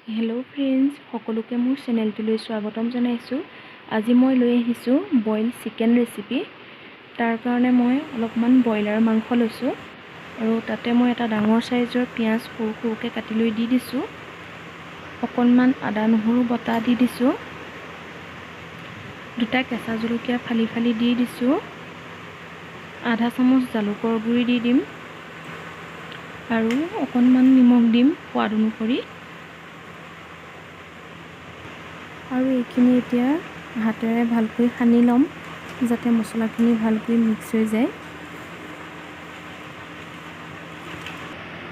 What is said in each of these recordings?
Hello' friends, সকলোকে মোৰ চেনেলটোলৈ স্বাগতম জনাইছোঁ। আজি মই লৈ আহিছোঁ বইল চিকেন ৰেচিপি। তাৰ কাৰণে মই অলপমান ব্ৰইলাৰ মাংস লৈছোঁ আৰু তাতে মই এটা ডাঙৰ চাইজৰ পিঁয়াজ সৰু সৰুকৈ কাটি লৈ দি দিছোঁ। অকণমান আদা নহৰু বটা দি দিছোঁ। দুটা কেঁচা জলকীয়া ফালি ফালি দি দিছোঁ। আধা চামুচ জালুকৰ গুড়ি দি দিম আৰু অকণমান নিমখ দিম সোৱাদ অনুসৰি। আৰু এইখিনি এতিয়া হাতেৰে ভালকৈ সানি ল'ম যাতে মছলাখিনি ভালকৈ মিক্স হৈ যায়।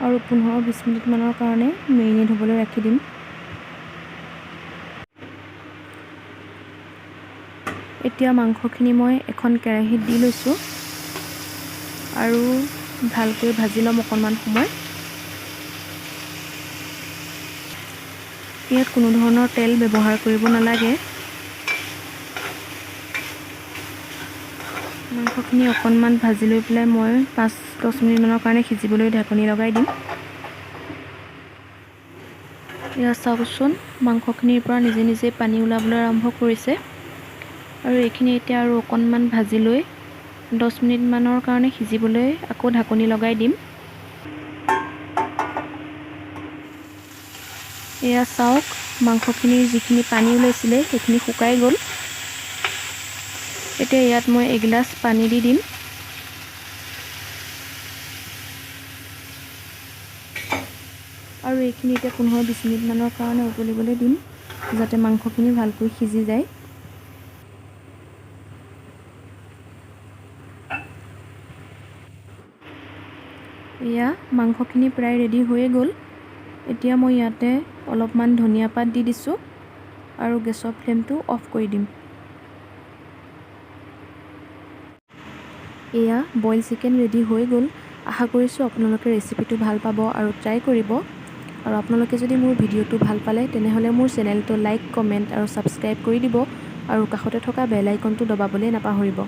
আৰু 15-20 মিনিটমানৰ কাৰণে মেৰিনেট হ'বলৈ ৰাখি দিম। এতিয়া মাংসখিনি মই এখন কেৰাহীত দি লৈছোঁ আৰু ভালকৈ ভাজি ল'ম অকণমান সময়। ইয়াত কোনো ধৰণৰ তেল ব্যৱহাৰ কৰিব নালাগে। মাংসখিনি অকণমান ভাজি লৈ পেলাই মই 5-10 মিনিটমানৰ কাৰণে সিজিবলৈ ঢাকনি লগাই দিম। এয়া চাওকচোন, মাংসখিনিৰ পৰা নিজে নিজে পানী ওলাবলৈ আৰম্ভ কৰিছে। আৰু এইখিনি এতিয়া আৰু অকণমান ভাজি লৈ 10 মিনিটমানৰ কাৰণে সিজিবলৈ আকৌ ঢাকনি লগাই দিম। এয়া চাওক, মাংসখিনিৰ যিখিনি পানী ওলাইছিলে সেইখিনি শুকাই গ'ল। এতিয়া ইয়াত মই এগিলাচ পানী দি দিম। আৰু এইখিনি এতিয়া 15-20 মিনিটমানৰ কাৰণে উতলিবলৈ দিম যাতে মাংসখিনি ভালকৈ সিজি যায়। এয়া মাংসখিনি প্ৰায় ৰেডি হৈয়ে গ'ল। এতিয়া মই ইয়াতে অলপমান ধনিয়া পাত দি দিছোঁ আৰু গেছৰ ফ্লেমটো অফ কৰি দিম। এয়া বইল চিকেন ৰেডি হৈ গ'ল। আশা কৰিছোঁ আপোনালোকে ৰেচিপিটো ভাল পাব আৰু ট্ৰাই কৰিব। আৰু আপোনালোকে যদি মোৰ ভিডিঅ'টো ভাল পালে তেনেহ'লে মোৰ চেনেলটো লাইক, কমেণ্ট আৰু ছাবস্ক্ৰাইব কৰি দিব আৰু কাষতে থকা বেল আইকনটো দবাবলৈ নাপাহৰিব।